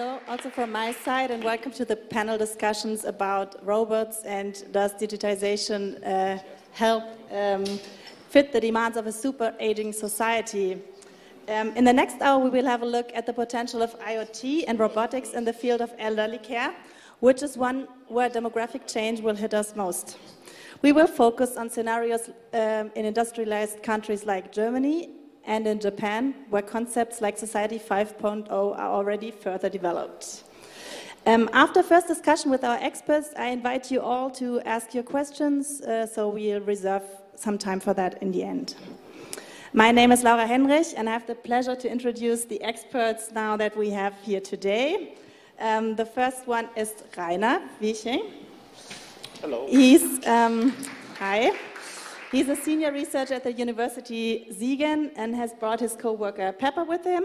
hello, also from my side, and welcome to the panel discussions about robots and does digitization help fit the demands of a super aging society. In the next hour, we will have a look at the potential of IoT and robotics in the field of elderly care, which is one where demographic change will hit us most. We will focus on scenarios in industrialized countries like Germany and in Japan, where concepts like Society 5.0 are already further developed. After first discussion with our experts, I invite you all to ask your questions, so we'll reserve some time for that in the end. My name is Laura Henrich, and I have the pleasure to introduce the experts now that we have here today. The first one is Rainer Wieching. Hello. He's, hi. He's a senior researcher at the University Siegen and has brought his co-worker Pepper with him.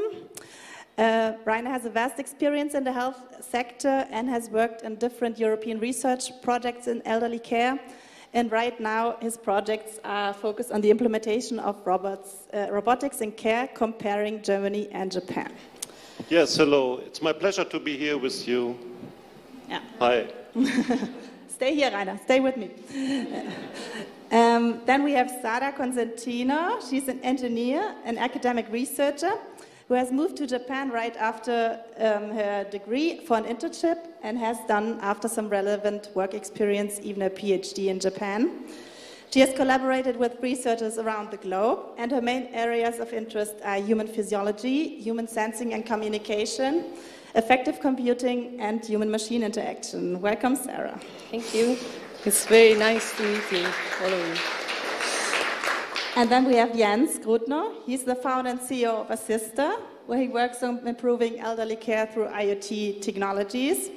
Rainer has a vast experience in the health sector and has worked in different European research projects in elderly care. And right now, his projects are focused on the implementation of robotics in care, comparing Germany and Japan. Yes, hello. It's my pleasure to be here with you. Yeah. Hi. Stay here, Rainer. Stay with me. Then we have Sara Cosentino. She's an engineer, an academic researcher, who has moved to Japan right after her degree for an internship and has done, after some relevant work experience, even a PhD in Japan. She has collaborated with researchers around the globe, and her main areas of interest are human physiology, human sensing and communication, effective computing, and human-machine interaction. Welcome, Sarah. Thank you. It's very nice to meet you, all of you. And then we have Jens Grudno. He's the founder and CEO of Assista, where he works on improving elderly care through IoT technologies.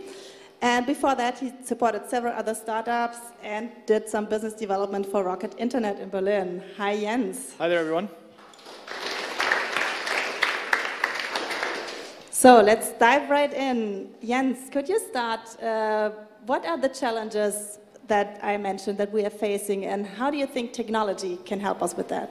And before that, he supported several other startups and did some business development for Rocket Internet in Berlin. Hi, Jens. Hi there, everyone. So let's dive right in. Jens, could you start? What are the challenges that I mentioned that we are facing, and how do you think technology can help us with that?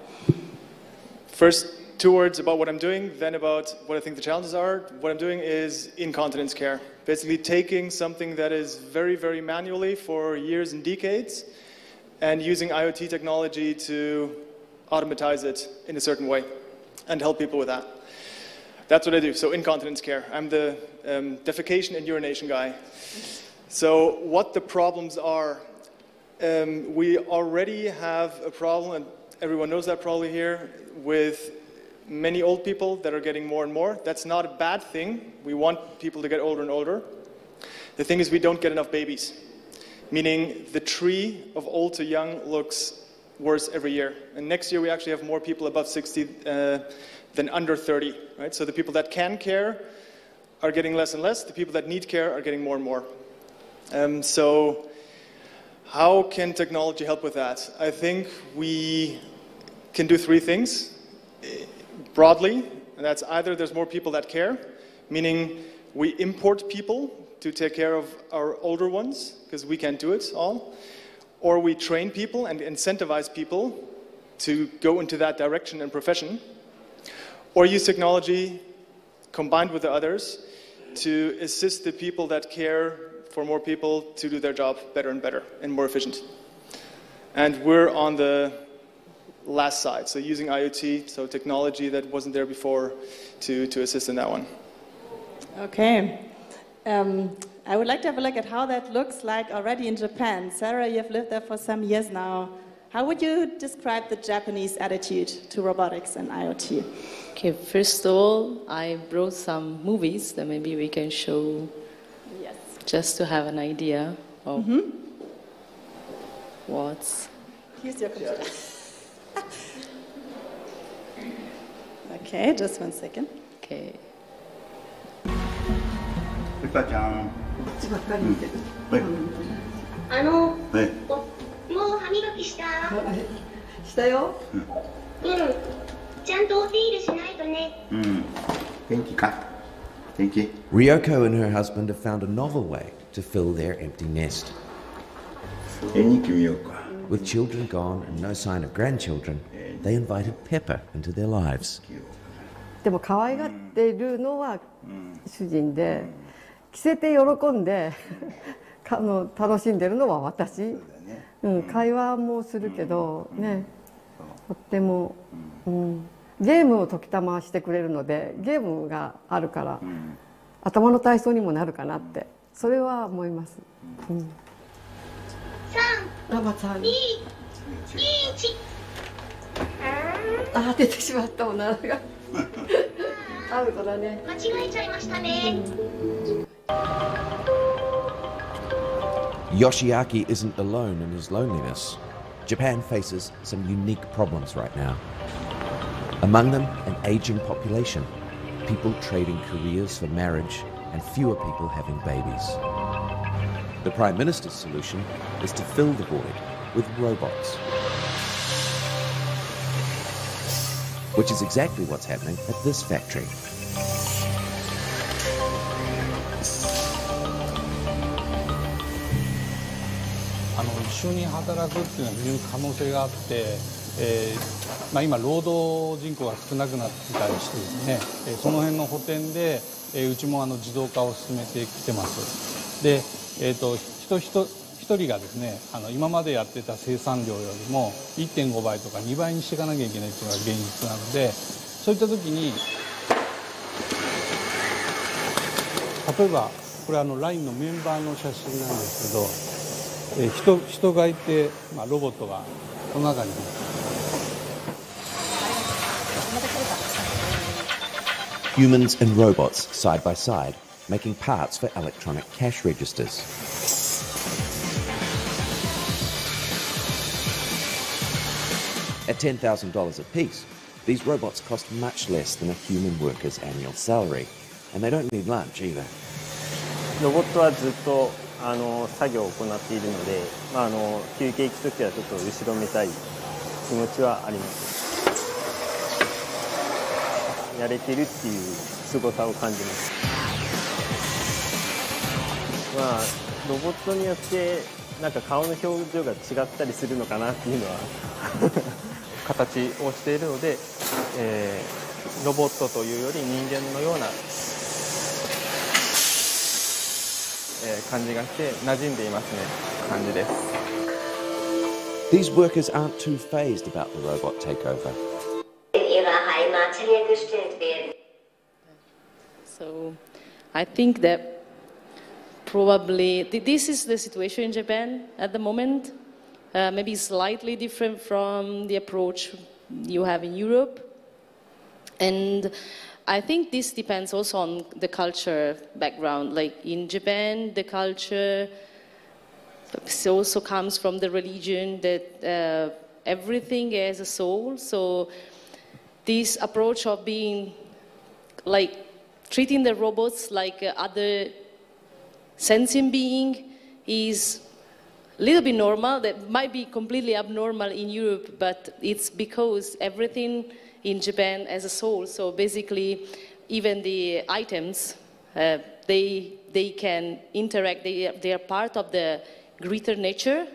First, 2 words about what I'm doing, then about what I think the challenges are. What I'm doing is incontinence care. Basically taking something that is very, very manually for years and decades and using IoT technology to automatize it in a certain way and help people with that. That's what I do, so incontinence care. I'm the defecation and urination guy. So what the problems are, we already have a problem, and everyone knows that probably here, with many old people that are getting more and more. That's not a bad thing. We want people to get older and older. The thing is, we don't get enough babies, meaning the tree of old to young looks worse every year. And next year we actually have more people above 60 than under 30, right? So the people that can care are getting less and less. The people that need care are getting more and more. So how can technology help with that? I think we can do 3 things broadly, and that's either there's more people that care, meaning we import people to take care of our older ones, because we can't do it all, or we train people and incentivize people to go into that direction and profession, or use technology combined with the others to assist the people that care for more people to do their job better and better and more efficient. And we're on the last side, so using IoT, so technology that wasn't there before, to assist in that one. Okay. I would like to have a look at how that looks like already in Japan. Sarah, you have lived there for some years now. How would you describe the Japanese attitude to robotics and IoT? Okay, first of all, I brought some movies that maybe we can show, Yes. just to have an idea of what's... Here's your computer. Okay, just 1 second. Okay. もう歯磨きした？したよ。ちゃんとお手入れしないとね。元気か？元気？ Ryoko and her husband have found a novel way to fill their empty nest. 絵日記見ようか。With children gone and no sign of grandchildren, they invited Pepper into their lives. でも可愛がっているのは主人で、着せて喜んで楽しんでるのは私、会話もするけどね、とっても、ゲームを時たましてくれるので、ゲームがあるから、頭の体操にもなるかなって、それは思います。3、2、1。出てしまったおならがアウトだね。間違えちゃいましたね。Yoshiaki isn't alone in his loneliness. Japan faces some unique problems right now. Among them, an aging population, people trading careers for marriage, and fewer people having babies. The Prime Minister's solution is to fill the void with robots, which is exactly what's happening at this factory. 一緒に働くっていうのは非常に可能性があって、今労働人口が少なくなってきたりしてですね、その辺の補填で、うちも自動化を進めてきてます。で、一人がですね、今までやってた生産量よりも 1.5 倍とか2倍にしていかなきゃいけないっていうのが現実なので、そういった時に例えばこれLINE のメンバーの写真なんですけど、人がいて、ロボットがこの中に。Humans and robots side by side, making parts for electronic cash registers. At $10,000 apiece, these robots cost much less than a human worker's annual salary, and they don't need lunch either. ロボットはずっと作業を行っているので、休憩行くときはちょっと後ろめたい気持ちはあります。やれてるっていう凄さを感じます。ロボットによってなんか顔の表情が違ったりするのかなっていうのは形をしているので、ロボットというより人間のような感じがして馴染んでいますね。感じです。These workers aren't too phased about the robot takeover. So, I think that probably this is the situation in Japan at the moment. Maybe slightly different from the approach you have in Europe. And I think this depends also on the culture background. Like in Japan, the culture also comes from the religion that everything has a soul. So this approach of being like treating the robots like other sentient being is a little bit normal. That might be completely abnormal in Europe, but it's because everything in Japan has a soul. So basically, even the items, they can interact. They are part of the greater nature.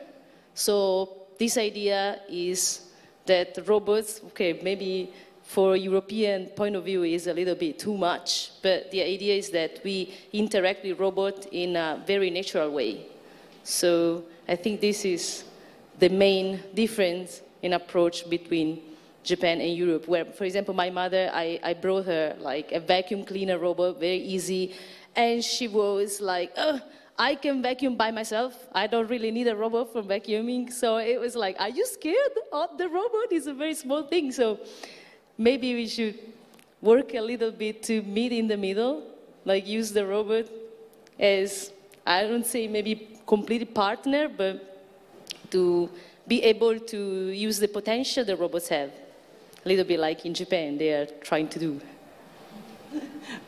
So this idea is that robots, okay, maybe for a European point of view is a little bit too much, but the idea is that we interact with robots in a very natural way. So I think this is the main difference in approach between Japan and Europe, where, for example, my mother, I brought her like a vacuum cleaner robot, very easy, and she was like, oh, I can vacuum by myself. I don't really need a robot for vacuuming. So it was like, are you scared of the robot? It's a very small thing. So maybe we should work a little bit to meet in the middle, like use the robot as, I don't say maybe complete partner, but to be able to use the potential the robots have. A little bit like in Japan, they are trying to do.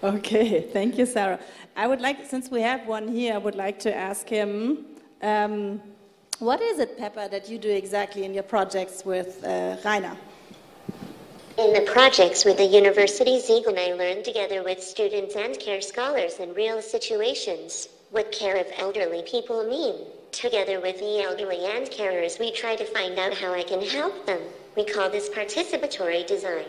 Okay, thank you, Sarah. I would like, since we have one here, I would like to ask him, what is it, Pepper, that you do exactly in your projects with Rainer? In the projects with the University Siegen, I learned together with students and care scholars in real situations what care of elderly people mean. Together with the elderly and carers, we try to find out how I can help them. We call this participatory design.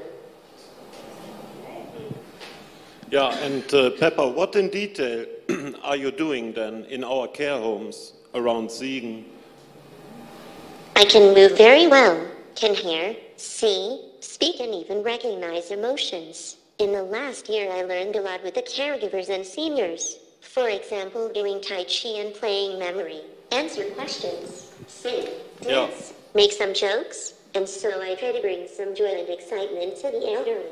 Yeah, and Pepper, what in detail are you doing then in our care homes around Siegen? I can move very well, can hear, see, speak, and even recognize emotions. In the last year, I learned a lot with the caregivers and seniors. For example, doing Tai Chi and playing memory. Answer questions, sing, dance, make some jokes, and so I try to bring some joy and excitement to the elderly.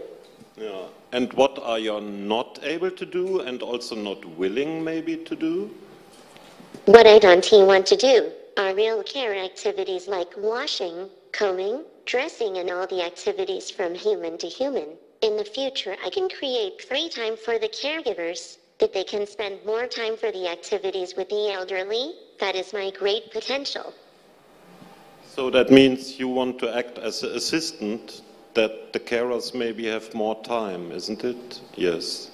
Yeah. And what are you not able to do and also not willing maybe to do? What I don't want to do are real care activities like washing, combing, dressing, and all the activities from human to human. In the future, I can create free time for the caregivers, that they can spend more time for the activities with the elderly. That is my great potential. So that means you want to act as an assistant, that the carers maybe have more time, isn't it? Yes.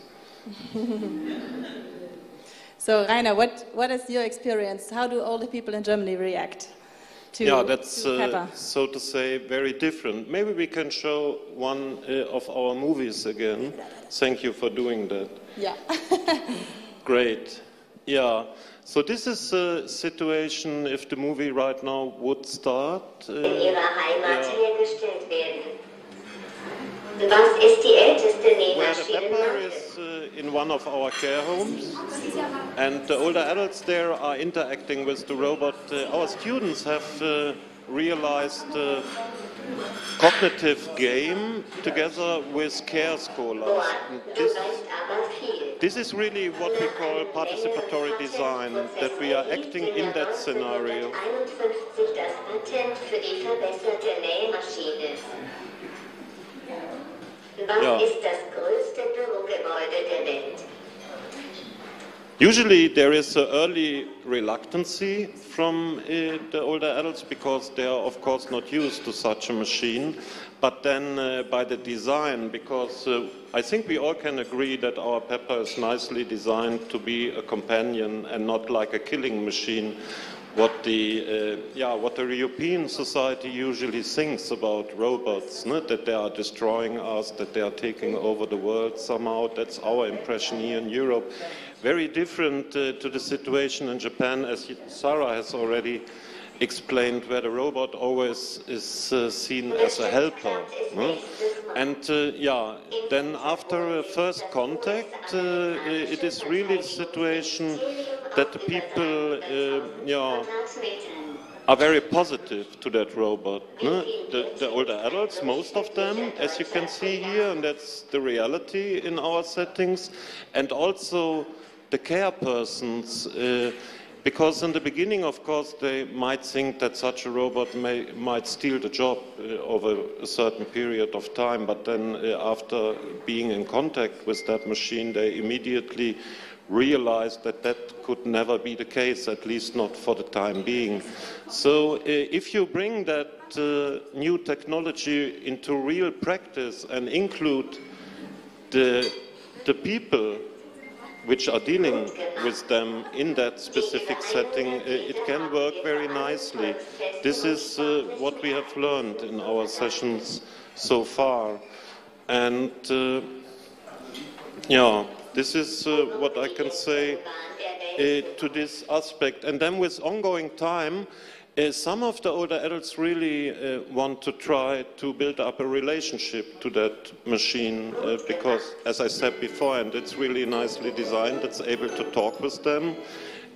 So, Rainer, what is your experience? How do older people in Germany react to that's, Pepper? so to say, very different. Maybe we can show one of our movies again. Thank you for doing that. Yeah. Great. Yeah. So this is a situation if the movie right now would start. Where the Pepper is in one of our care homes, and the older adults there are interacting with the robot. Our students have realized a cognitive game together with care scholars. This is really what we call participatory design, that we are acting in that scenario. Yeah. Usually there is an early reluctancy from the older adults because they are of course not used to such a machine, but then by the design, because I think we all can agree that our Pepper is nicely designed to be a companion and not like a killing machine. What the European society usually thinks about robots, that they are destroying us, that they are taking over the world somehow. That's our impression here in Europe. Very different to the situation in Japan, as Sarah has already explained, where the robot always is seen as a helper. And then after a first contact, it is really a situation that the people are very positive to that robot. The older adults, most of them, as you can see here, and that's the reality in our settings, and also the care persons, because in the beginning, of course, they might think that such a robot might steal the job over a certain period of time, but then after being in contact with that machine, they immediately realized that that could never be the case, at least not for the time being. So if you bring that new technology into real practice and include the people which are dealing with them in that specific setting, it can work very nicely. This is what we have learned in our sessions so far. And this is what I can say to this aspect. And then with ongoing time, some of the older adults really want to try to build up a relationship to that machine because, as I said before, and it's really nicely designed, it's able to talk with them.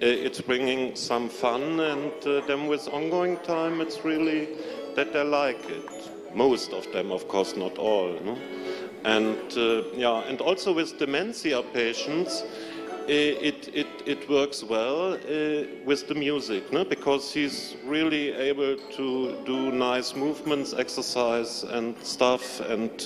It's bringing some fun, and then with ongoing time, it's really that they like it. Most of them, of course, not all. No? And and also with dementia patients, it works well with the music, no? Because he's really able to do nice movements, exercise and stuff, and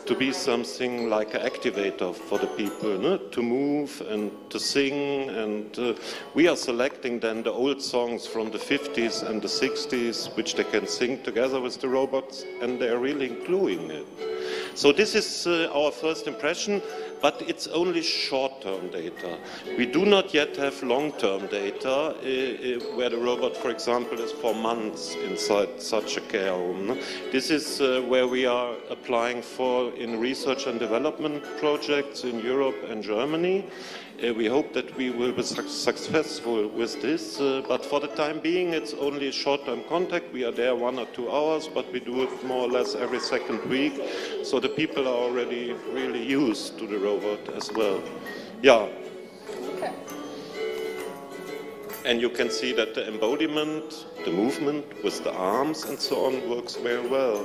to be something like an activator for the people, no? To move and to sing. And we are selecting then the old songs from the 50s and the 60s, which they can sing together with the robots, and they are really including it. So this is our first impression. but it's only short-term data. We do not yet have long-term data where the robot, for example, is for months inside such a care home. This is where we are applying for in research and development projects in Europe and Germany. We hope that we will be successful with this, but for the time being it's only short-term contact. We are there 1 or 2 hours, but we do it more or less every second week, so the people are already really used to the robot as well. Yeah. Okay. And you can see that the embodiment, the movement with the arms and so on works very well.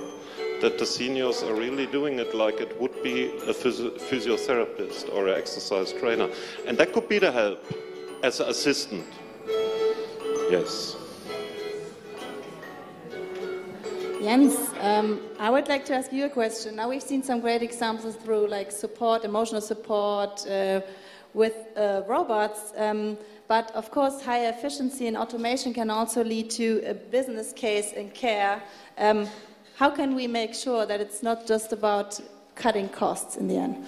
That the seniors are really doing it like it would be a physiotherapist or an exercise trainer. And that could be the help as an assistant. Yes. Jens, I would like to ask you a question. Now we've seen some great examples through like support, emotional support with robots, but of course higher efficiency and automation can also lead to a business case in care. How can we make sure that it's not just about cutting costs in the end?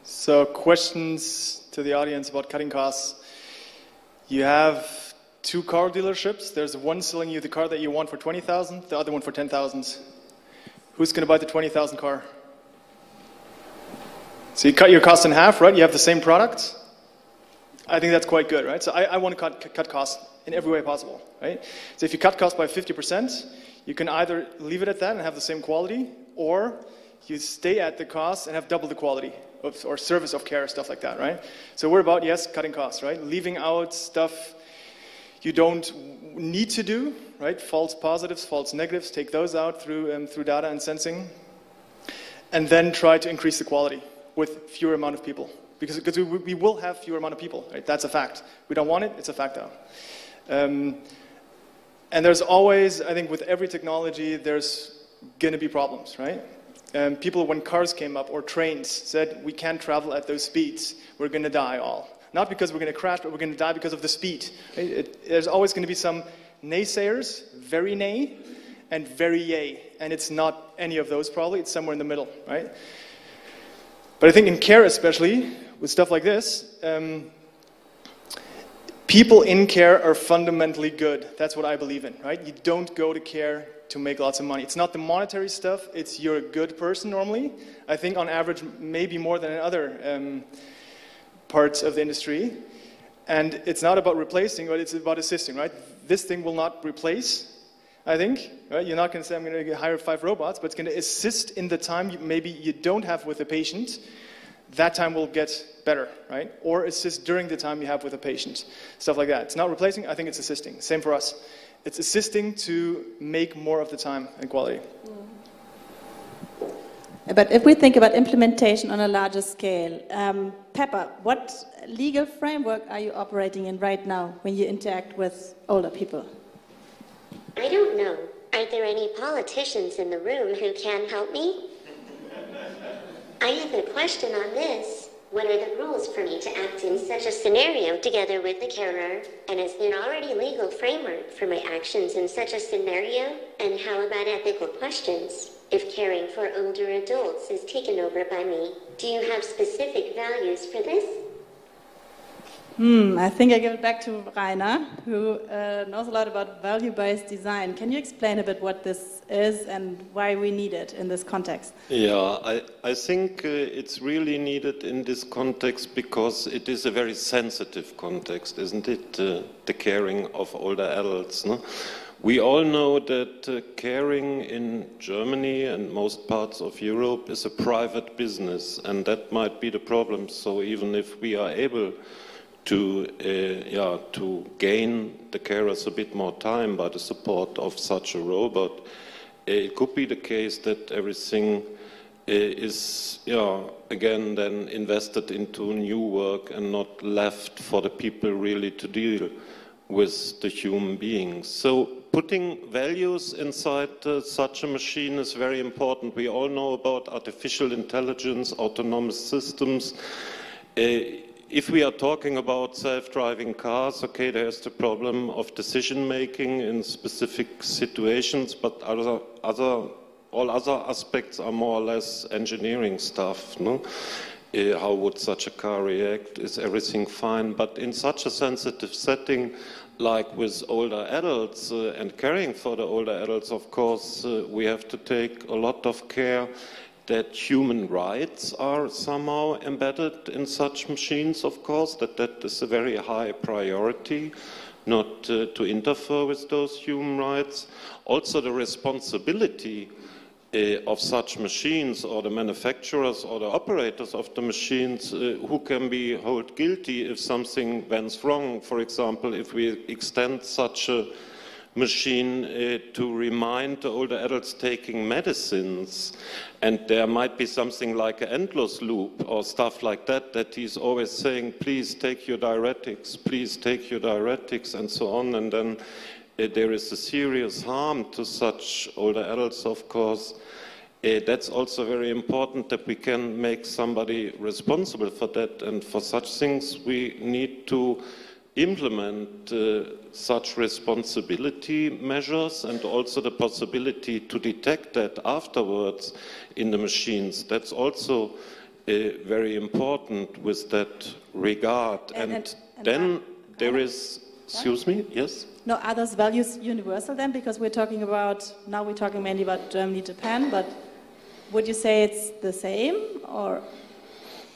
So questions to the audience about cutting costs. You have 2 car dealerships. There's one selling you the car that you want for 20,000, the other one for 10,000. Who's going to buy the 20,000 car? So you cut your costs in half, right? You have the same product. I think that's quite good, right? So I want to cut costs in every way possible, right? So if you cut costs by 50%, you can either leave it at that and have the same quality, or you stay at the cost and have double the quality or service of care, stuff like that, right? So we're about, yes, cutting costs, right? Leaving out stuff you don't need to do, right? False positives, false negatives, take those out through data and sensing, and then try to increase the quality with fewer amount of people. Because we will have fewer amount of people, right? That's a fact. We don't want it, it's a fact though. And there's always, I think with every technology, there's going to be problems, right? People, when cars came up or trains, said we can't travel at those speeds. We're going to die all. Not because we're going to crash, but we're going to die because of the speed. Right? There's always going to be some naysayers, very nay, and very yay. And it's not any of those probably, it's somewhere in the middle, right? But I think in care especially, with stuff like this, people in care are fundamentally good. That's what I believe in, right? You don't go to care to make lots of money. It's not the monetary stuff, it's you're a good person normally. I think on average, maybe more than in other parts of the industry. And it's not about replacing, but it's about assisting, right? This thing will not replace, I think, right? You're not going to say, I'm going to hire 5 robots, but it's going to assist in the time maybe you don't have with the patient. That time will get better, right? Or assist during the time you have with a patient. Stuff like that. It's not replacing, I think it's assisting. Same for us. It's assisting to make more of the time and quality. But if we think about implementation on a larger scale, Pepper, what legal framework are you operating in right now when you interact with older people? I don't know. Are there any politicians in the room who can help me? I have a question on this. What are the rules for me to act in such a scenario together with the carer? And is there already legal framework for my actions in such a scenario? And how about ethical questions? If caring for older adults is taken over by me, do you have specific values for this? I think I give it back to Rainer, who knows a lot about value-based design. Can you explain a bit what this is and why we need it in this context? Yeah, I think it's really needed in this context because it is a very sensitive context, isn't it? The caring of older adults. No? We all know that caring in Germany and most parts of Europe is a private business, and that might be the problem. So even if we are able to gain the carers a bit more time by the support of such a robot, it could be the case that everything is, again, then invested into new work and not left for the people really to deal with the human beings. So putting values inside such a machine is very important. We all know about artificial intelligence, autonomous systems. If we are talking about self-driving cars, okay, there's the problem of decision-making in specific situations, but other all other aspects are more or less engineering stuff. No? How would such a car react? Is everything fine? But in such a sensitive setting, like with older adults and caring for the older adults, of course, we have to take a lot of care that human rights are somehow embedded in such machines, of course, that is a very high priority, not to interfere with those human rights. Also the responsibility of such machines, or the manufacturers or the operators of the machines, who can be held guilty if something went wrong. For example, if we extend such a machine to remind the older adults taking medicines, and there might be something like an endless loop or stuff like that, that he's always saying, please take your diuretics, please take your diuretics, and so on, and then there is a serious harm to such older adults, of course. That's also very important, that we can make somebody responsible for that, and for such things we need to implement such responsibility measures, and also the possibility to detect that afterwards in the machines. That's also very important with that regard. And then there is, excuse me, yes? No, are those values universal then? Because we're talking about, now we're talking mainly about Germany, Japan, but would you say it's the same, or?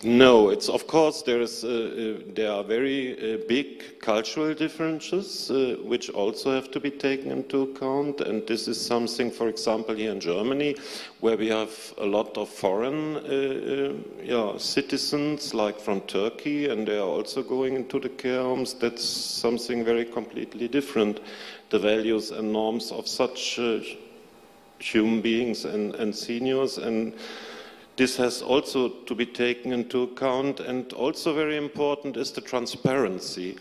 No, it's, of course, there are very big cultural differences which also have to be taken into account, and this is something, for example, here in Germany, where we have a lot of foreign citizens, like from Turkey, and they are also going into the care homes. That's something very completely different, the values and norms of such human beings and seniors, and this has also to be taken into account. And also very important is the transparency,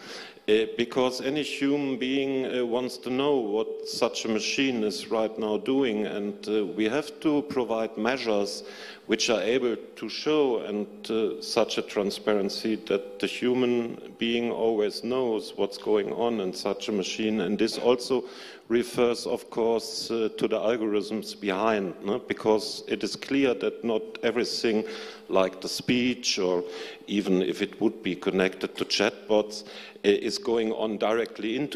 because any human being wants to know what such a machine is right now doing, and we have to provide measures which are able to show and such a transparency that the human being always knows what's going on in such a machine. And this also refers, of course, to the algorithms behind, no? Because it is clear that not everything, like the speech, or even if it would be connected to chatbots, is going on directly in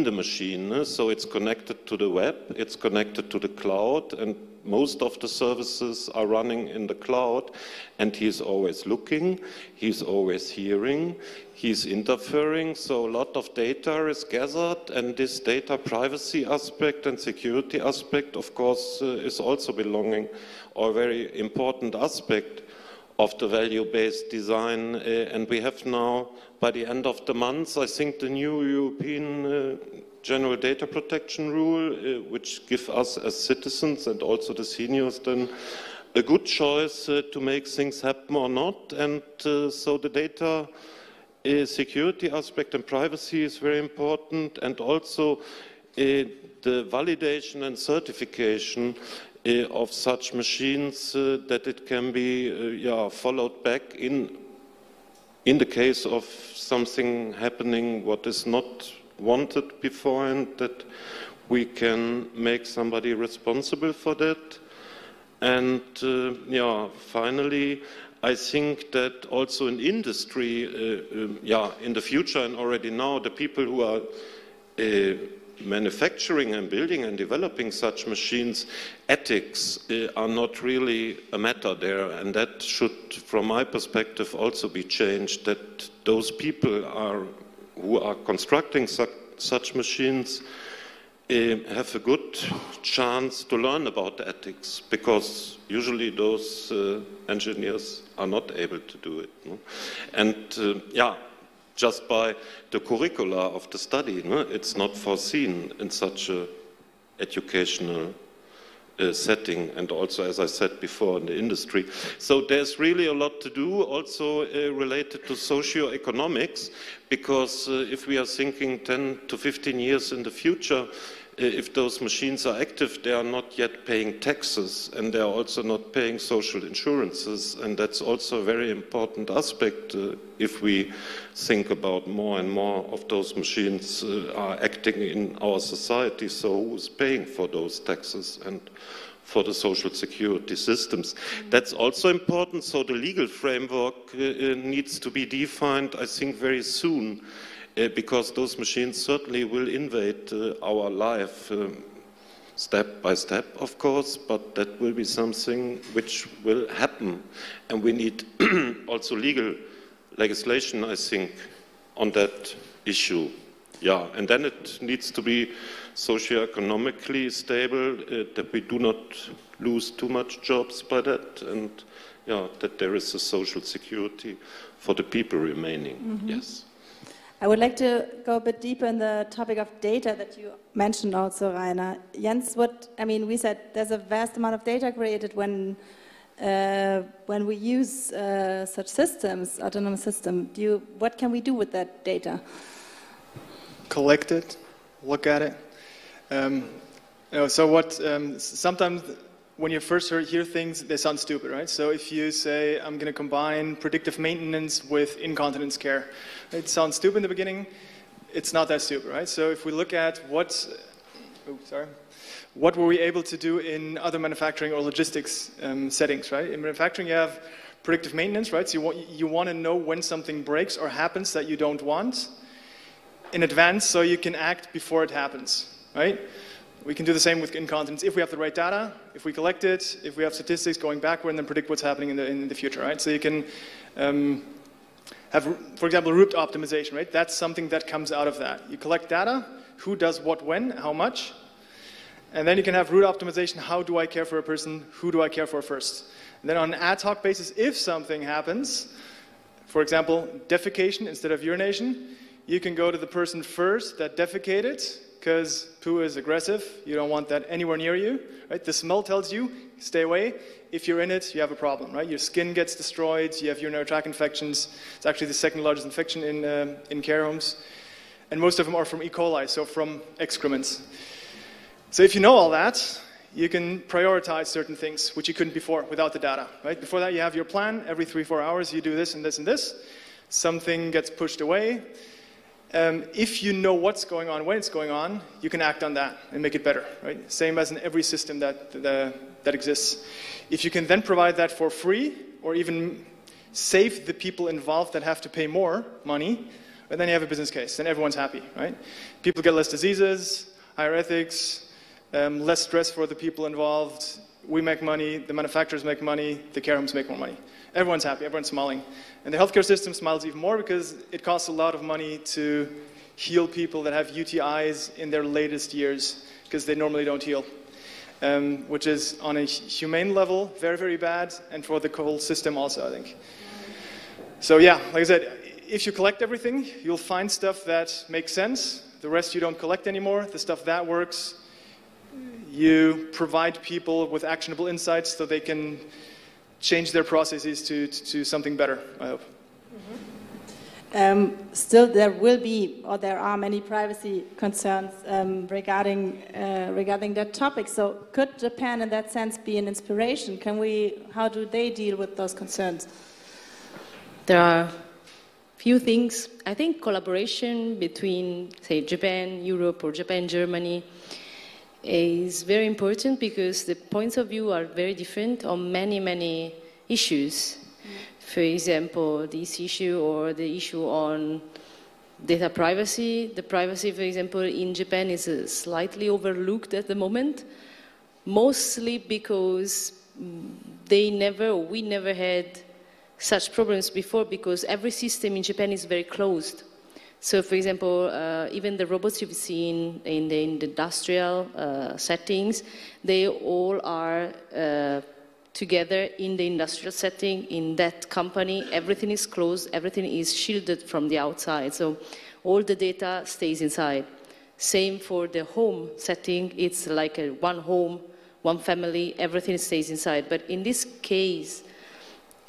the machine. No? So it's connected to the web, it's connected to the cloud, and most of the services are running in the cloud, and he's always looking, he's always hearing, he's interfering, so a lot of data is gathered, and this data privacy aspect and security aspect, of course, is also belonging, or a very important aspect of the value-based design. And we have now, by the end of the month, I think the new European General Data Protection Rule, which give us as citizens and also the seniors then a good choice to make things happen or not. And so the data security aspect and privacy is very important, and also the validation and certification of such machines, that it can be followed back in the case of something happening what is not wanted beforehand, that we can make somebody responsible for that. And finally, I think that also in industry, in the future and already now, the people who are manufacturing and building and developing such machines, ethics are not really a matter there, and that should, from my perspective, also be changed, that those people who are constructing such machines have a good chance to learn about ethics, because usually those engineers are not able to do it. No? And just by the curricula of the study, no? It's not foreseen in such an educational setting, and also, as I said before, in the industry. So there's really a lot to do, also related to socio-economics, because if we are thinking 10 to 15 years in the future, if those machines are active, they are not yet paying taxes, and they are also not paying social insurances, and that's also a very important aspect if we think about more and more of those machines are acting in our society. So who's paying for those taxes? And for the social security systems. That's also important, so the legal framework needs to be defined, I think, very soon, because those machines certainly will invade our life, step by step, of course, but that will be something which will happen. And we need also legal legislation, I think, on that issue. Yeah, and then it needs to be socio-economically stable, that we do not lose too much jobs by that, and yeah, that there is a social security for the people remaining. Mm-hmm. Yes. I would like to go a bit deeper in the topic of data that you mentioned also, Rainer. Jens, we said there's a vast amount of data created when we use such systems, autonomous system. What can we do with that data? Collect it, look at it. Sometimes when you first hear things, they sound stupid, right? So if you say, I'm going to combine predictive maintenance with incontinence care, it sounds stupid in the beginning. It's not that stupid, right? So if we look at what were we able to do in other manufacturing or logistics settings, right? In manufacturing, you have predictive maintenance, right? So you want to know when something breaks or happens that you don't want in advance, so you can act before it happens, right? We can do the same with incontinence if we have the right data, if we collect it, if we have statistics going backward, and then predict what's happening in the future, right? So you can have, for example, route optimization, right? That's something that comes out of that. You collect data, who does what when, how much, and then you can have route optimization, how do I care for a person, who do I care for first? And then on an ad hoc basis, if something happens, for example, defecation instead of urination, you can go to the person first that defecated, because poo is aggressive. You don't want that anywhere near you, right? The smell tells you, stay away. If you're in it, you have a problem, right? Your skin gets destroyed, you have urinary tract infections. It's actually the second largest infection in care homes. And most of them are from E. coli, so from excrements. So if you know all that, you can prioritize certain things, which you couldn't before without the data, right? Before that, you have your plan. Every 3-4 hours, you do this and this and this. Something gets pushed away. If you know what's going on, when it's going on, you can act on that and make it better, right? Same as in every system that exists. If you can then provide that for free, or even save the people involved that have to pay more money, and then you have a business case, then everyone's happy, right? People get less diseases, higher ethics, less stress for the people involved. We make money, the manufacturers make money, the care homes make more money. Everyone's happy, everyone's smiling. And the healthcare system smiles even more because it costs a lot of money to heal people that have UTIs in their latest years because they normally don't heal, which is on a humane level very, very bad, and for the whole system also, I think. So yeah, like I said, if you collect everything, you'll find stuff that makes sense. The rest you don't collect anymore. The stuff that works, you provide people with actionable insights so they can change their processes to something better, I hope. Mm-hmm. Still, there will be, or there are many privacy concerns regarding that topic. So, could Japan, in that sense, be an inspiration? How do they deal with those concerns? There are few things. I think collaboration between, say, Japan, Europe, or Japan, Germany, is very important because the points of view are very different on many, many issues. For example, this issue or the issue on data privacy. The privacy, for example, in Japan is slightly overlooked at the moment, mostly because we never had such problems before because every system in Japan is very closed. So, for example, even the robots you've seen in the industrial settings, they all are together in the industrial setting, in that company. Everything is closed, everything is shielded from the outside. So all the data stays inside. Same for the home setting. It's like one home, one family, everything stays inside. But in this case,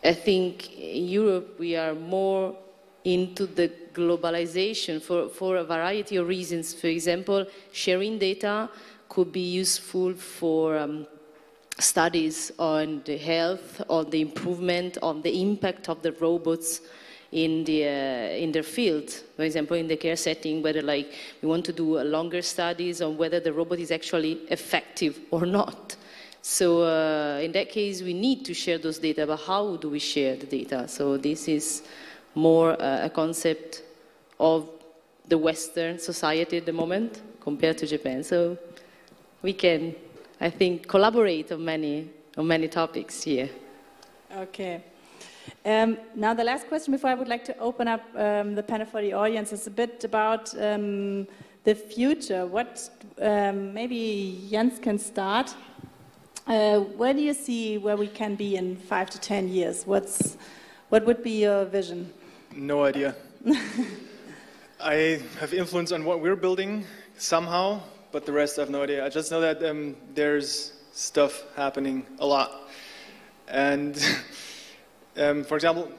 I think in Europe we are more into the globalization for a variety of reasons. For example, sharing data could be useful for studies on the health, on the improvement, on the impact of the robots in their field. For example, in the care setting, whether we want to do longer studies on whether the robot is actually effective or not. So in that case, we need to share those data, but how do we share the data? So this is more a concept of the Western society at the moment compared to Japan. So we can, I think, collaborate on many topics here. Okay. Now the last question before I would like to open up the panel for the audience is a bit about the future. What, maybe Jens can start. Where do you see where we can be in 5 to 10 years? What would be your vision? No idea. I have influence on what we're building somehow, but the rest I have no idea. I just know that there's stuff happening a lot. And for example,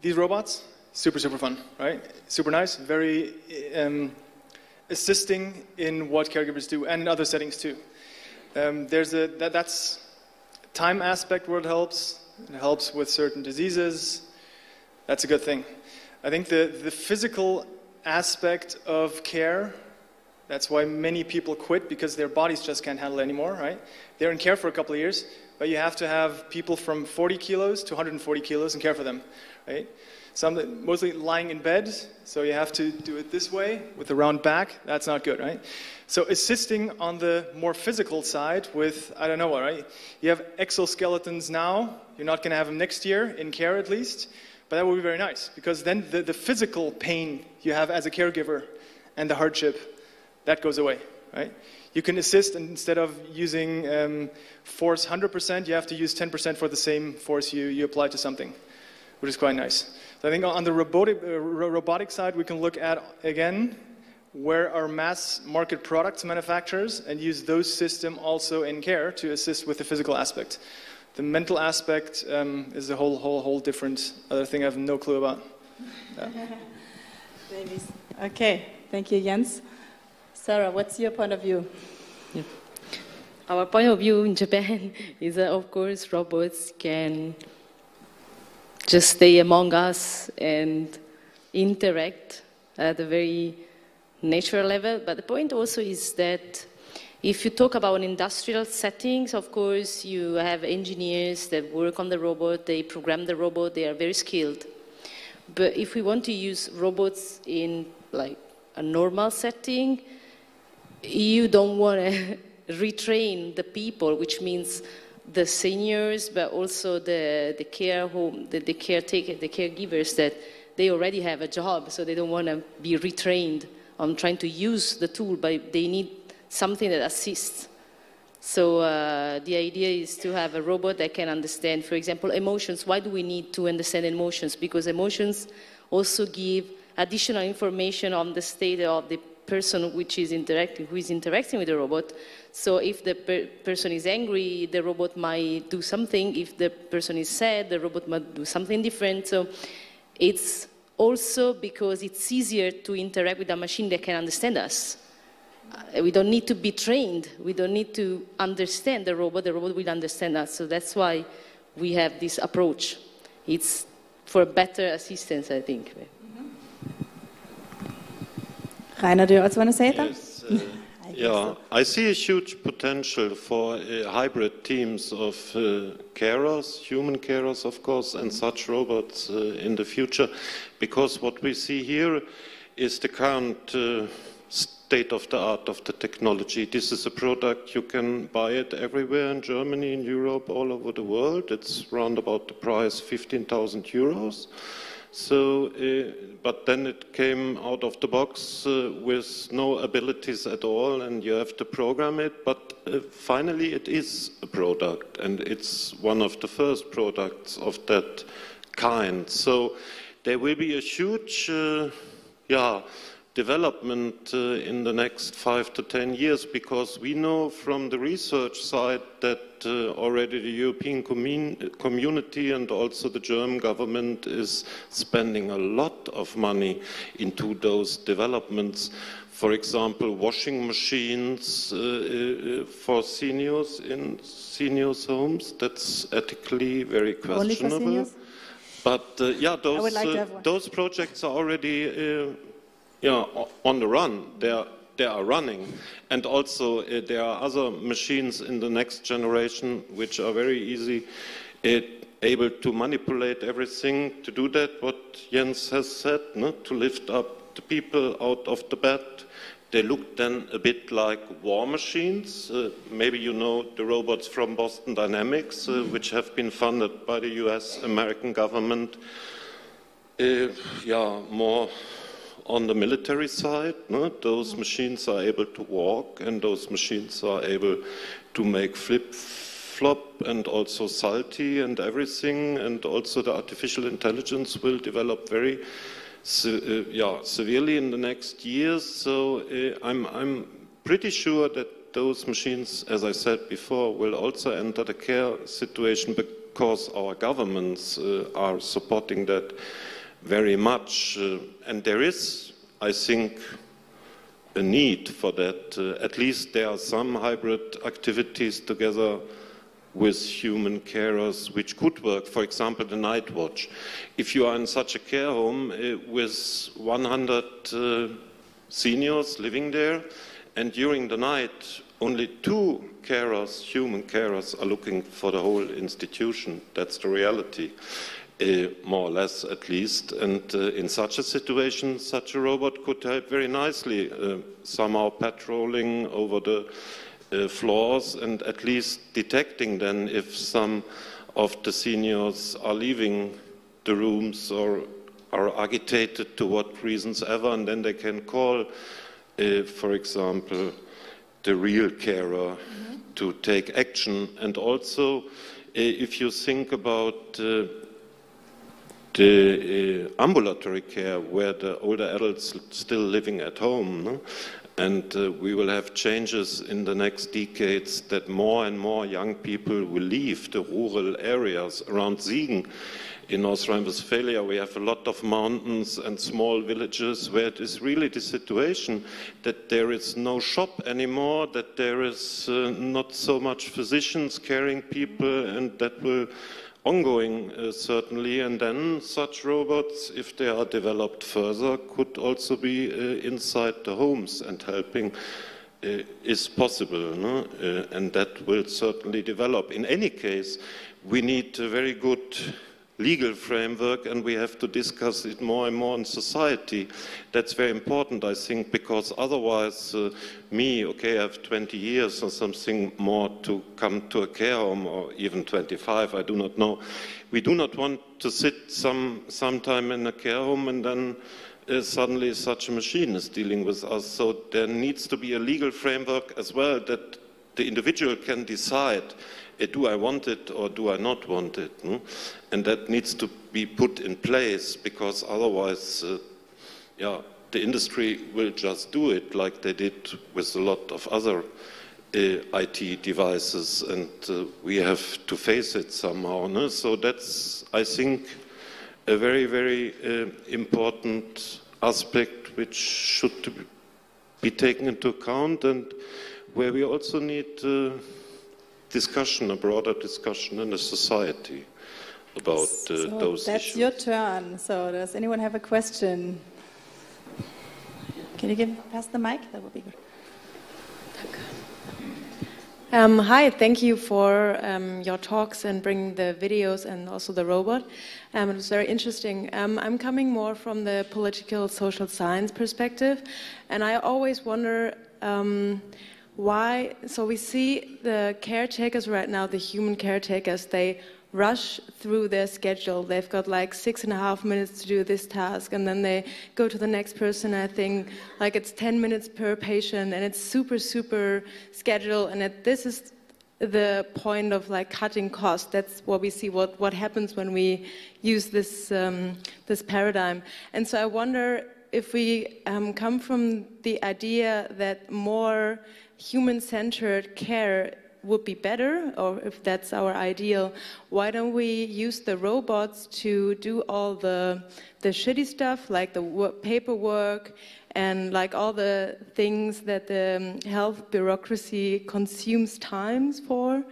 these robots, super fun, right? Super nice, very assisting in what caregivers do and in other settings too. That's time aspect where it helps with certain diseases. That's a good thing. I think the physical aspect of care, that's why many people quit, because their bodies just can't handle it anymore, right? They're in care for a couple of years, but you have to have people from 40 kilos to 140 kilos and care for them, right? Some mostly lying in bed, so you have to do it this way with a round back. That's not good, right? So assisting on the more physical side with, I don't know what, right? You have exoskeletons now. You're not going to have them next year, in care at least. But that would be very nice, because then the physical pain you have as a caregiver and the hardship, that goes away, right? You can assist, and instead of using force 100%, you have to use 10% for the same force you apply to something, which is quite nice. So I think on the robotic side, we can look at, again, where are mass market products manufacturers, and use those systems also in care to assist with the physical aspect. The mental aspect is a whole different other thing I have no clue about. Yeah. Okay, thank you, Jens. Sarah, what's your point of view? Yeah. Our point of view in Japan is that, of course, robots can just stay among us and interact at a very natural level. But the point also is that if you talk about industrial settings, of course, you have engineers that work on the robot, they program the robot, they are very skilled. But if we want to use robots in like a normal setting, you don't want to retrain the people, which means the seniors, but also the care home, the caretaker, the caregivers, that they already have a job, so they don't want to be retrained on trying to use the tool, but they need something that assists. So the idea is to have a robot that can understand, for example, emotions. Why do we need to understand emotions? Because emotions also give additional information on the state of the person who is interacting with the robot. So if the person is angry, the robot might do something. If the person is sad, the robot might do something different. So it's also because it's easier to interact with a machine that can understand us. We don't need to be trained. We don't need to understand the robot. The robot will understand us. So that's why we have this approach. It's for better assistance, I think. Rainer, do you also want to say that? Yes, yeah, I see a huge potential for hybrid teams of carers, human carers, of course, and such robots in the future, because what we see here is the current state of the art of the technology. This is a product, you can buy it everywhere in Germany, in Europe, all over the world. It's around about the price 15,000 euros. So, but then it came out of the box with no abilities at all, and you have to program it. But finally, it is a product, and it's one of the first products of that kind. So there will be a huge, development in the next 5 to 10 years, because we know from the research side that already the European community and also the German government is spending a lot of money into those developments. For example, washing machines for seniors in seniors' homes. That's ethically very questionable. Only for seniors? But those projects are already on the run. They're they are running. And also there are other machines in the next generation which are very easy, able to manipulate everything, to do that, what Jens has said, no? To lift up the people out of the bed. They look then a bit like war machines. Maybe you know the robots from Boston Dynamics, which have been funded by the US American government. Yeah, more on the military side. No? Those machines are able to walk, and those machines are able to make flip-flop and also salty and everything, and also the artificial intelligence will develop very severely in the next years. So I'm pretty sure that those machines, as I said before, will also enter the care situation because our governments are supporting that very much. And there is, I think, a need for that. At least there are some hybrid activities together with human carers which could work. For example, the night watch. If you are in such a care home with 100 seniors living there, and during the night only 2 carers, human carers, are looking for the whole institution, that's the reality. More or less, at least. And in such a situation, such a robot could help very nicely, somehow patrolling over the floors and at least detecting then if some of the seniors are leaving the rooms or are agitated to what reasons ever, and then they can call, for example, the real carer to take action. And also, if you think about the ambulatory care, where the older adults still living at home, no? And we will have changes in the next decades that more and more young people will leave the rural areas around Siegen. In North Rhine-Westphalia, we have a lot of mountains and small villages where it is really the situation that there is no shop anymore, that there is not so much physicians caring people, and that will ongoing, certainly, and then such robots, if they are developed further, could also be inside the homes and helping is possible, no? And that will certainly develop. In any case, we need a very good legal framework, and we have to discuss it more and more in society. That's very important, I think, because otherwise I have 20 years or something more to come to a care home, or even 25, I do not know. We do not want to sit sometime in a care home and then suddenly such a machine is dealing with us. So there needs to be a legal framework as well, that the individual can decide, do I want it or do I not want it? And that needs to be put in place, because otherwise, the industry will just do it like they did with a lot of other IT devices, and we have to face it somehow. No? So that's, I think, a very, very important aspect which should be taken into account, and where we also need discussion, a broader discussion in the society about those that's issues. Your turn. So does anyone have a question? Can you pass the mic? That would be good. Hi, thank you for your talks and bringing the videos and also the robot. It was very interesting. I'm coming more from the political social science perspective, and I always wonder why. So we see the caretakers right now, the human caretakers, they rush through their schedule. They've got like 6.5 minutes to do this task, and then they go to the next person. I think like it's 10 minutes per patient, and it's super, super scheduled. And this is the point of like cutting costs. That's what we see, what happens when we use this, this paradigm. And so I wonder if we come from the idea that more human-centered care would be better, or if that's our ideal, why don't we use the robots to do all the shitty stuff, like the paperwork and like all the things that the health bureaucracy consumes times for,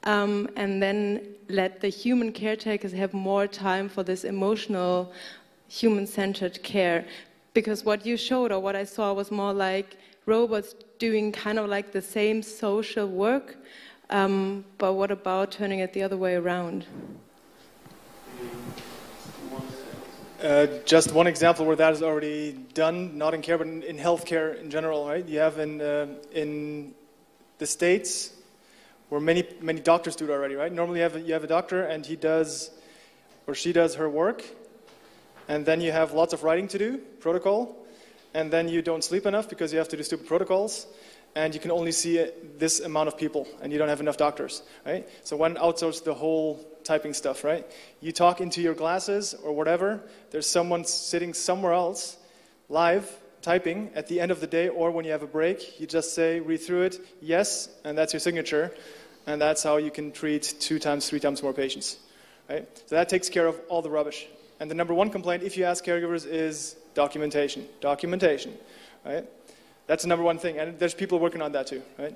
and then let the human caretakers have more time for this emotional, human-centered care? Because what you showed, or what I saw, was more like robots doing kind of like the same social work, but what about turning it the other way around? Just one example where that is already done, not in care, but in healthcare in general, right? You have in the States, where many doctors do it already, right? Normally you have a doctor and he does, or she does her work, and then you have lots of writing to do, protocol, and then you don't sleep enough because you have to do stupid protocols, and you can only see this amount of people, and you don't have enough doctors, right? So one outsources the whole typing stuff, right? You talk into your glasses or whatever, there's someone sitting somewhere else, live, typing at the end of the day, or when you have a break, you just say, read through it, yes, and that's your signature, and that's how you can treat 2 times, 3 times more patients, right? So that takes care of all the rubbish. And the number one complaint, if you ask caregivers, is documentation, right? That's the number one thing, and there's people working on that too, right?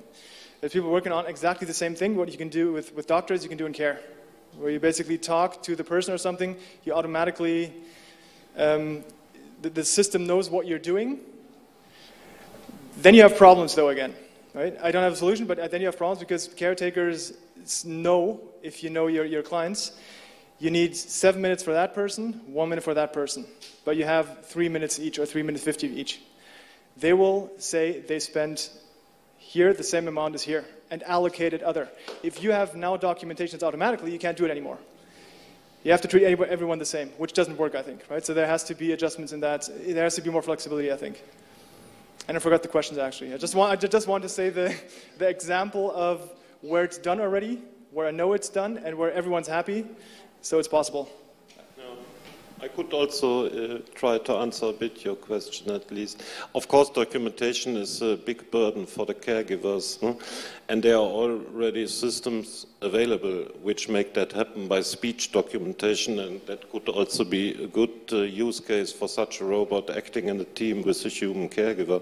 There's people working on exactly the same thing. What you can do with doctors, you can do in care, where you basically talk to the person or something, you automatically, the system knows what you're doing. Then you have problems though again, right? I don't have a solution, but then you have problems because caretakers know, if you know your clients, you need 7 minutes for that person, 1 minute for that person. But you have 3 minutes each or 3 minutes 50 each. They will say they spent here the same amount as here and allocate it other. If you have now documentation that's automatically, you can't do it anymore. You have to treat everyone the same, which doesn't work, I think, right? So there has to be adjustments in that. There has to be more flexibility, I think. And I forgot the questions, actually. I just want to say the example of where it's done already, where I know it's done, and where everyone's happy, so it's possible. I could also try to answer a bit your question at least. Of course, documentation is a big burden for the caregivers, and there are already systems available which make that happen by speech documentation, and that could also be a good use case for such a robot acting in a team with a human caregiver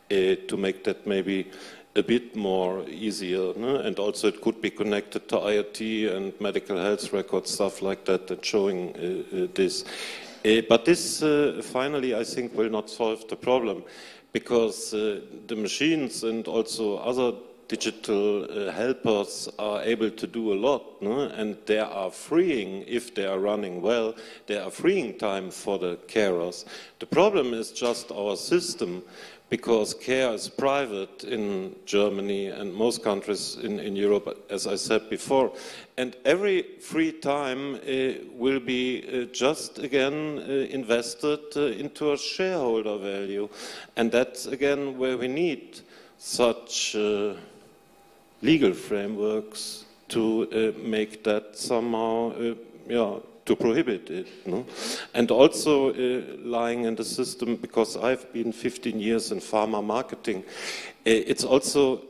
to make that maybe a bit more easier, and also it could be connected to IoT and medical health records, stuff like that, and showing this. But this finally, I think, will not solve the problem, because the machines and also other digital helpers are able to do a lot, and they are freeing, if they are running well, they are freeing time for the carers. The problem is just our system, because care is private in Germany and most countries in Europe, as I said before. And every free time will be just again invested into a shareholder value. And that's again where we need such legal frameworks to make that somehow, to prohibit it. And also lying in the system, because I've been 15 years in pharma marketing, it's also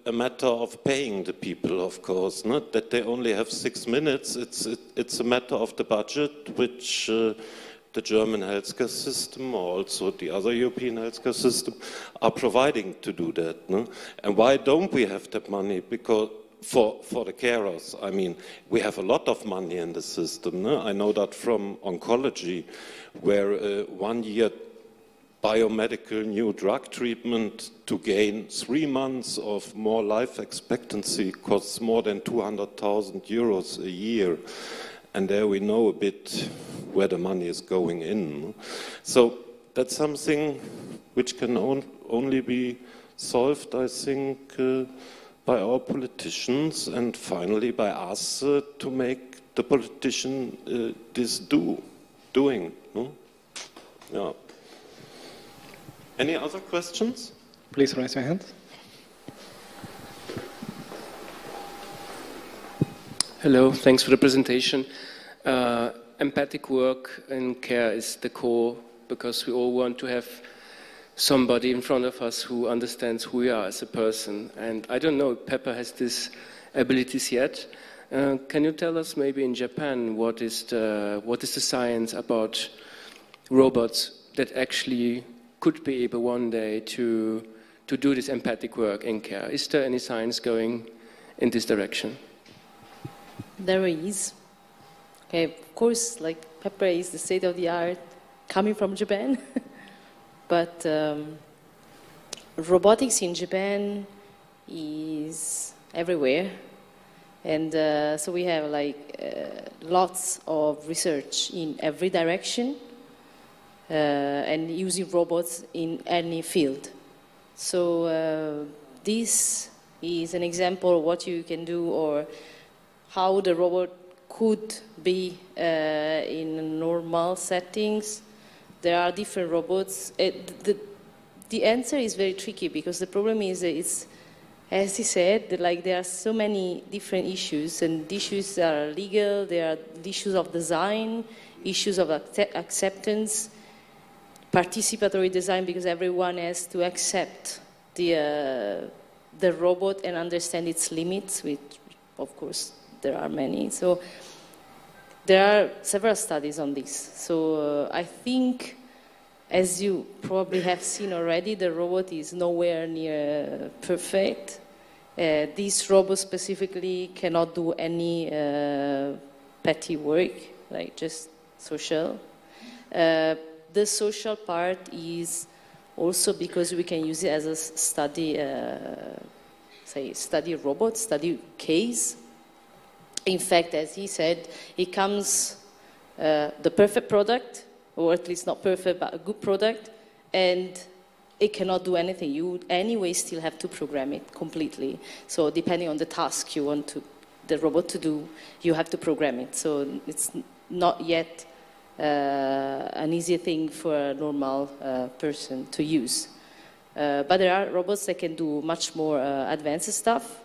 a matter of paying the people, of course, not that they only have 6 minutes. It's a matter of the budget, which the German healthcare system, or also the other European healthcare system, are providing to do that. And why don't we have that money? Because for the carers, I mean, we have a lot of money in the system. I know that from oncology, where 1 year biomedical new drug treatment to gain 3 months of more life expectancy costs more than 200,000 euros a year. And there we know a bit where the money is going in. So that's something which can only be solved, I think, by our politicians, and finally by us to make the politician this doing. Yeah. Any other questions? Please raise your hand. Hello, thanks for the presentation. Empathic work in care is the core, because we all want to have somebody in front of us who understands who we are as a person. And I don't know if Pepper has these abilities yet. Can you tell us maybe in Japan what is the science about robots that actually could be able one day to do this empathic work in care? Is there any science going in this direction? There is. Okay, of course, like Pepper is the state of the art coming from Japan. But robotics in Japan is everywhere. And so we have lots of research in every direction and using robots in any field. So this is an example of what you can do or how the robot could be in normal settings. There are different robots. The answer is very tricky because the problem is that it's, as he said, that there are so many different issues, and the issues are legal, there are issues of design, issues of acceptance, participatory design, because everyone has to accept the robot and understand its limits, which, of course, there are many. So there are several studies on this. So I think, as you probably have seen already, the robot is nowhere near perfect. This robot specifically cannot do any petty work, like just social. The social part is also because we can use it as a study, study robot, study case. In fact, as he said, it comes the perfect product, or at least not perfect, but a good product, and it cannot do anything. You anyway still have to program it completely. So depending on the task you want the robot to do, you have to program it. So it's not yet an easy thing for a normal person to use. But there are robots that can do much more advanced stuff.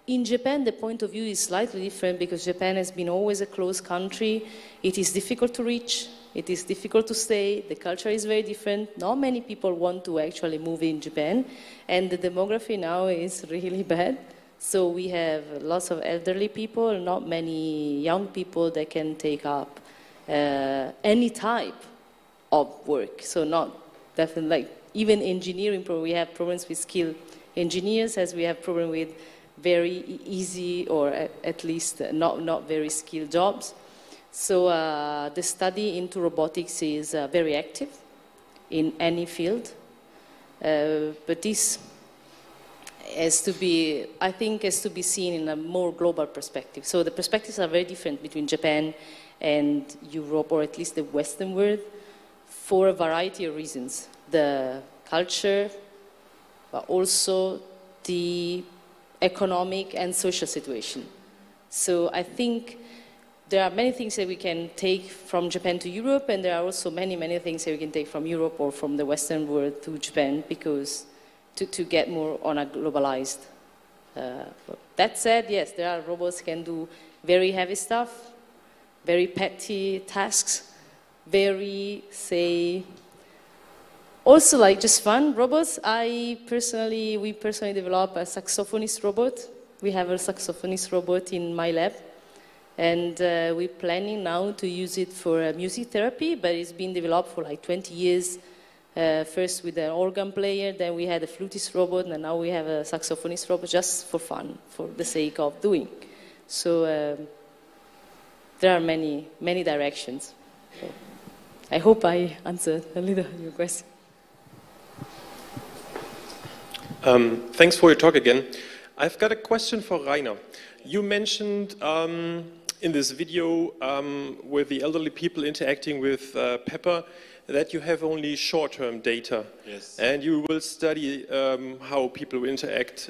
In Japan, the point of view is slightly different because Japan has been always a closed country. It is difficult to reach. It is difficult to stay. The culture is very different. Not many people want to actually move in Japan. And the demography now is really bad. So we have lots of elderly people, not many young people that can take up any type of work. So not definitely, even engineering, we have problems with skilled engineers as we have problems with very easy or at least not very skilled jobs. So the study into robotics is very active in any field. But this has to be, I think, has to be seen in a more global perspective. So the perspectives are very different between Japan and Europe, or at least the Western world, for a variety of reasons. The culture, but also the economic and social situation. So I think there are many things that we can take from Japan to Europe, and there are also many, many things that we can take from Europe or from the Western world to Japan, because to get more on a globalized. That said, yes, there are robots that can do very heavy stuff, very petty tasks, very, say, also like just fun robots. We personally developed a saxophonist robot. We have a saxophonist robot in my lab. And we're planning now to use it for music therapy, but it's been developed for like 20 years. First with an organ player, then we had a flutist robot, and now we have a saxophonist robot just for fun, for the sake of doing. So there are many, many directions. So I hope I answered a little your question. Thanks for your talk again. I've got a question for Rainer. You mentioned in this video with the elderly people interacting with Pepper that you have only short-term data. Yes. And you will study how people interact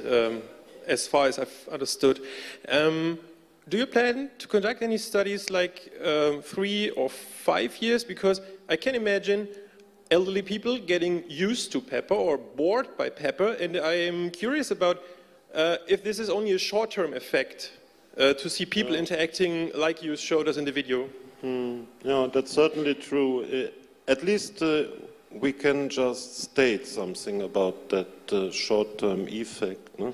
as far as I've understood. Do you plan to conduct any studies like 3 or 5 years? Because I can imagine elderly people getting used to Pepper or bored by Pepper, and I am curious about if this is only a short-term effect to see people interacting like you showed us in the video. Yeah, that's certainly true. At least we can just state something about that short-term effect. No?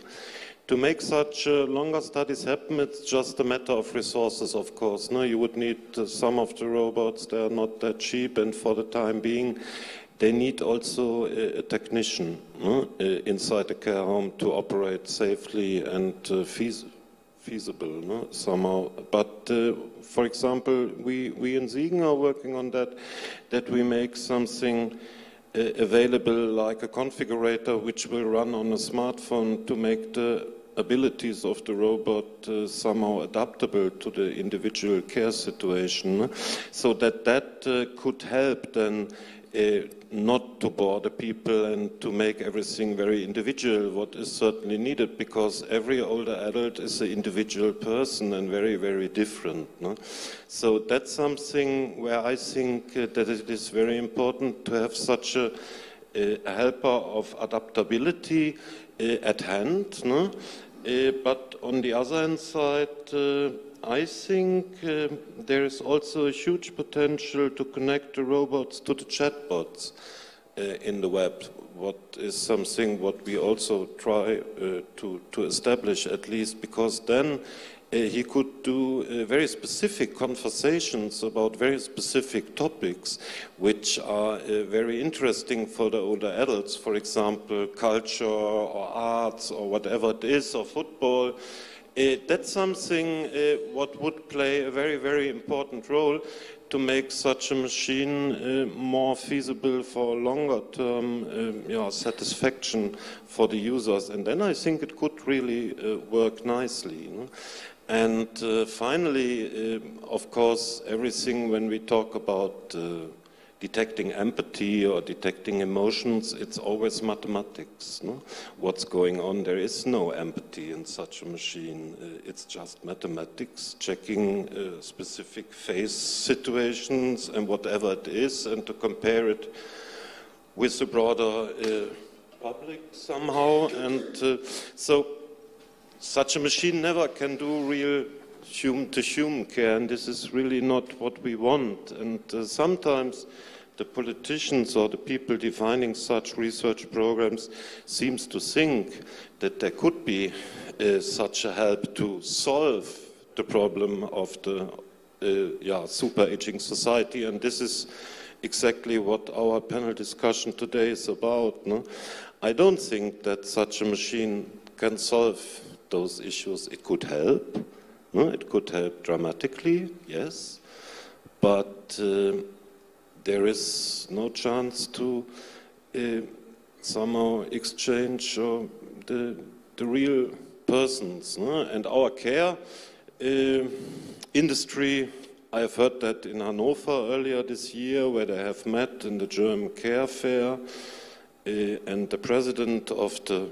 To make such longer studies happen, it's just a matter of resources, of course. No, you would need some of the robots. They are not that cheap, and for the time being, they need also a technician inside the care home to operate safely and feasible somehow. But for example, we in Siegen are working on that we make something available like a configurator which will run on a smartphone to make the abilities of the robot somehow adaptable to the individual care situation, so that could help then not to bore the people and to make everything very individual, what is certainly needed, because every older adult is an individual person and very, very different. No? So that's something where I think that it is very important to have such a helper of adaptability at hand. No? But on the other hand side, I think there is also a huge potential to connect the robots to the chatbots in the web, what is something what we also try to establish, at least, because then he could do very specific conversations about very specific topics, which are very interesting for the older adults, for example, culture or arts or whatever it is, or football. That's something what would play a very, very important role to make such a machine more feasible for longer term satisfaction for the users. And then I think it could really work nicely. You know? And finally, of course, everything when we talk about detecting empathy or detecting emotions, it's always mathematics. No? What's going on? There is no empathy in such a machine. It's just mathematics, checking specific face situations and whatever it is, and to compare it with the broader public somehow. And so such a machine never can do real human-to-human care, and this is really not what we want. And sometimes the politicians or the people defining such research programs seems to think that there could be such a help to solve the problem of the super aging society, and this is exactly what our panel discussion today is about. No? I don't think that such a machine can solve those issues. It could help. No? It could help dramatically, yes, but there is no chance to somehow exchange the real persons. No? And our care industry, I have heard that in Hanover earlier this year, where they have met in the German Care Fair, and the president of the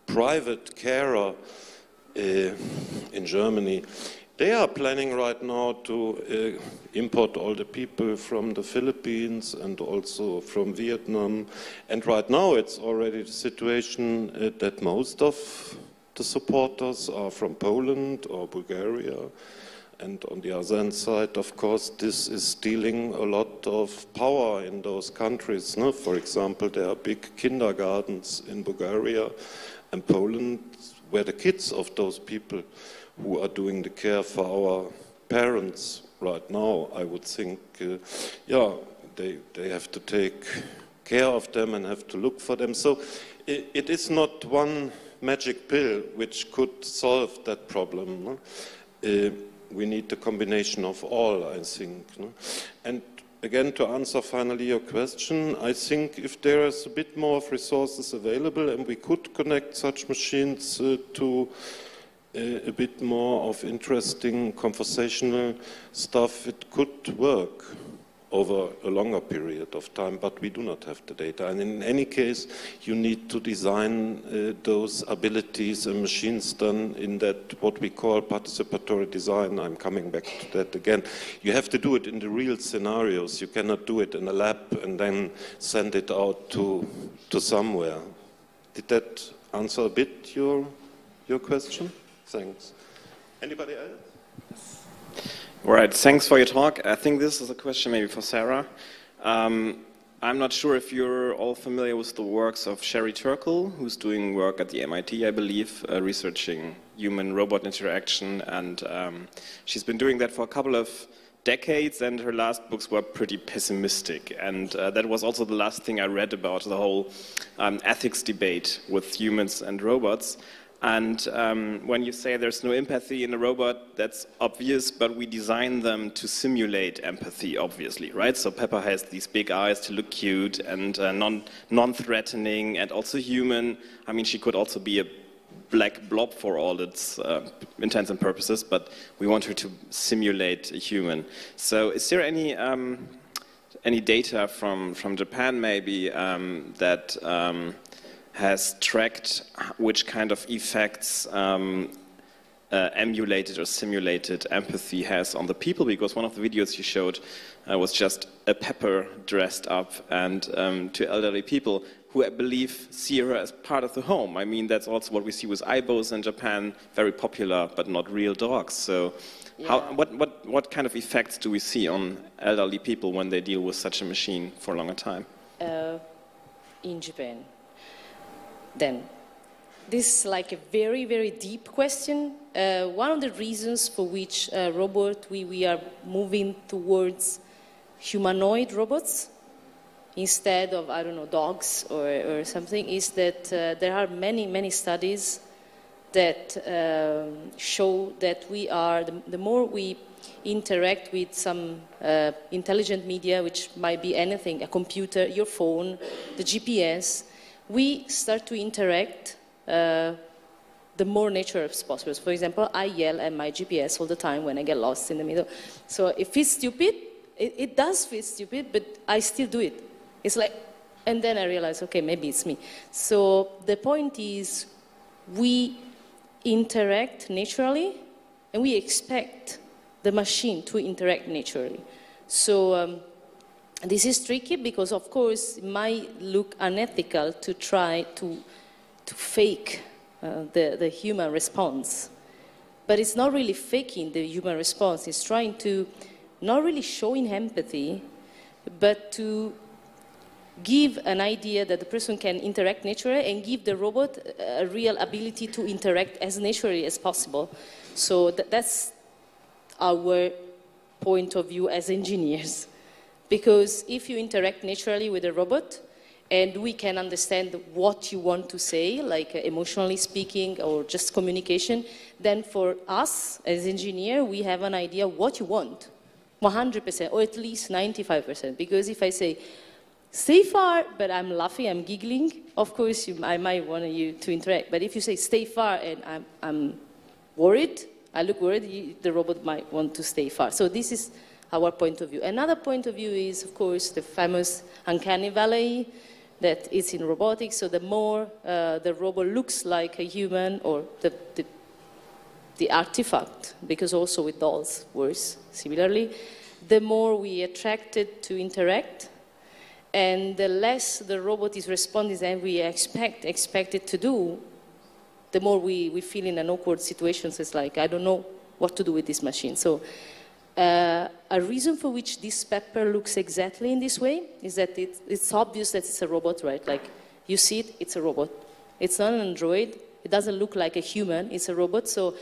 private carer in Germany, they are planning right now to import all the people from the Philippines and also from Vietnam. And right now it's already the situation that most of the supporters are from Poland or Bulgaria. And on the other hand side, of course, this is stealing a lot of power in those countries. No? For example, there are big kindergartens in Bulgaria and Poland where the kids of those people who are doing the care for our parents right now, I would think, they have to take care of them and have to look for them. So it is not one magic pill which could solve that problem. No? We need the combination of all, I think. No? And again, to answer finally your question, I think if there is a bit more of resources available and we could connect such machines to a bit more of interesting conversational stuff, it could work over a longer period of time, but we do not have the data. And in any case, you need to design those abilities and machines done in that what we call participatory design. I'm coming back to that again. You have to do it in the real scenarios. You cannot do it in a lab and then send it out to somewhere. Did that answer a bit your question? Thanks. Anybody else? All right, thanks for your talk. I think this is a question maybe for Sarah. I'm not sure if you're all familiar with the works of Sherry Turkle, who's doing work at the MIT, I believe, researching human-robot interaction, and she's been doing that for a couple of decades, and her last books were pretty pessimistic, and that was also the last thing I read about the whole ethics debate with humans and robots. And when you say there's no empathy in a robot, that's obvious, but we design them to simulate empathy, obviously, right? So Pepper has these big eyes to look cute and non-threatening and also human. I mean, she could also be a black blob for all its intents and purposes, but we want her to simulate a human. So is there any data from Japan maybe that has tracked which kind of effects emulated or simulated empathy has on the people? Because one of the videos you showed was just a Pepper dressed up and to elderly people who I believe see her as part of the home. I mean, that's also what we see with Aibos in Japan, very popular but not real dogs. So yeah. What kind of effects do we see on elderly people when they deal with such a machine for a longer time? In Japan. Then, this is like a very, very deep question. One of the reasons for which we are moving towards humanoid robots instead of, I don't know, dogs or something, is that there are many, many studies that show that we are, the more we interact with some intelligent media, which might be anything, a computer, your phone, the GPS, we start to interact the more nature as possible. For example, I yell at my GPS all the time when I get lost in the middle. So it feels stupid, it does feel stupid, but I still do it. It's like, and then I realize, okay, maybe it's me. So the point is, we interact naturally, and we expect the machine to interact naturally. So this is tricky because, of course, it might look unethical to try to fake the human response. But it's not really faking the human response. It's trying to not really showing empathy, but to give an idea that the person can interact naturally and give the robot a real ability to interact as naturally as possible. So that's our point of view as engineers. Because if you interact naturally with a robot, and we can understand what you want to say, like emotionally speaking or just communication, then for us as engineers, we have an idea what you want, 100%, or at least 95%. Because if I say, stay far, but I'm laughing, I'm giggling, of course I might want you to interact. But if you say, stay far, and I'm worried, I look worried, the robot might want to stay far. So this is our point of view. Another point of view is, of course, the famous Uncanny Valley that is in robotics. So the more the robot looks like a human, or the artifact, because also with dolls works similarly, the more we attracted to interact, and the less the robot is responding and we expect it to do, the more we feel in an awkward situation. So it's like, I don't know what to do with this machine. So a reason for which this Pepper looks exactly in this way is that it's obvious that it's a robot, right? Like, you see it, it's a robot. It's not an android. It doesn't look like a human. It's a robot. So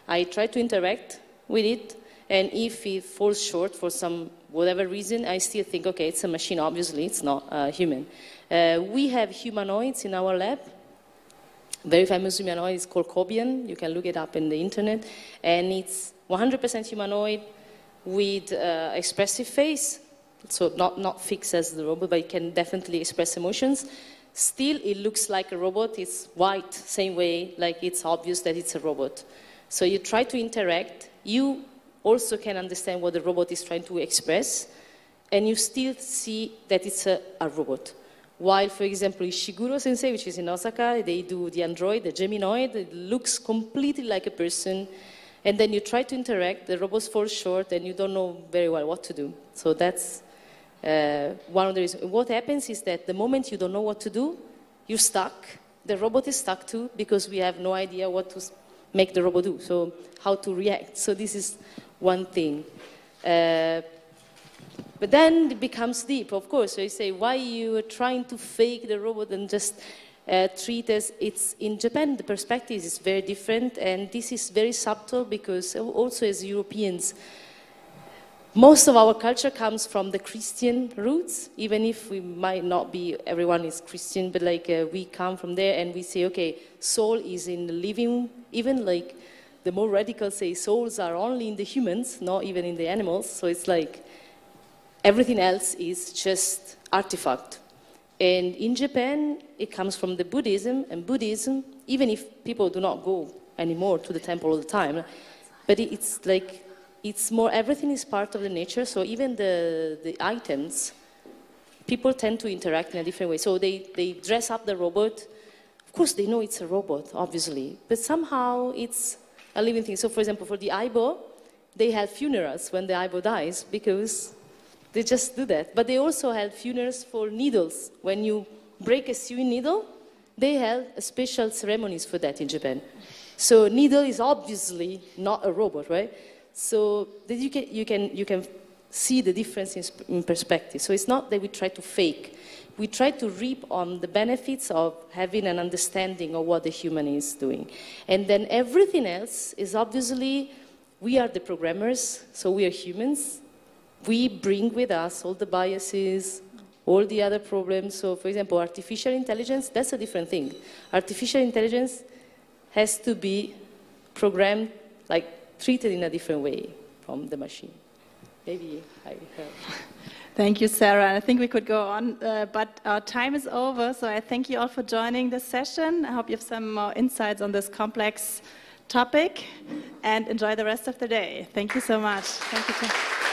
I try to interact with it, and if it falls short for some whatever reason, I still think, okay, it's a machine. Obviously, it's not a human. We have humanoids in our lab. Very famous humanoid is called Cobian. You can look it up in the internet. And it's 100% humanoid with expressive face. So not fixed as the robot, but it can definitely express emotions. Still, it looks like a robot. It's white, same way, like it's obvious that it's a robot. So you try to interact. You also can understand what the robot is trying to express, and you still see that it's a robot. While, for example, Ishiguro Sensei, which is in Osaka, they do the android, the Geminoid. It looks completely like a person. And then you try to interact, the robots fall short, and you don't know very well what to do. So that's one of the reasons. What happens is that the moment you don't know what to do, you're stuck. The robot is stuck too, because we have no idea what to make the robot do, so how to react. So this is one thing. But then it becomes deep, of course. So you say, why you are trying to fake the robot and just treat as it's in Japan, the perspective is very different, and this is very subtle because also as Europeans, most of our culture comes from the Christian roots, even if we might not be, everyone is Christian, but like we come from there and we say, okay, soul is in the living, even like the more radical say souls are only in the humans, not even in the animals. So it's like everything else is just artifact. And in Japan, it comes from the Buddhism, and Buddhism, even if people do not go anymore to the temple all the time, but it's like, it's more, everything is part of the nature, so even the items, people tend to interact in a different way. So they dress up the robot. Of course, they know it's a robot, obviously, but somehow it's a living thing. So for example, for the aibo, they have funerals when the aibo dies, because they just do that. But they also have funerals for needles. When you break a sewing needle, they have special ceremonies for that in Japan. So needle is obviously not a robot, right? So that you can see the difference in perspective. So it's not that we try to fake. We try to reap on the benefits of having an understanding of what the human is doing. And then everything else is obviously, we are the programmers, so we are humans. We bring with us all the biases, all the other problems. So for example, artificial intelligence, that's a different thing. Artificial intelligence has to be programmed, like treated in a different way from the machine. Maybe I heard. Thank you, Sarah. I think we could go on, but our time is over, so I thank you all for joining this session. I hope you have some more insights on this complex topic, and enjoy the rest of the day. Thank you so much. Thank you.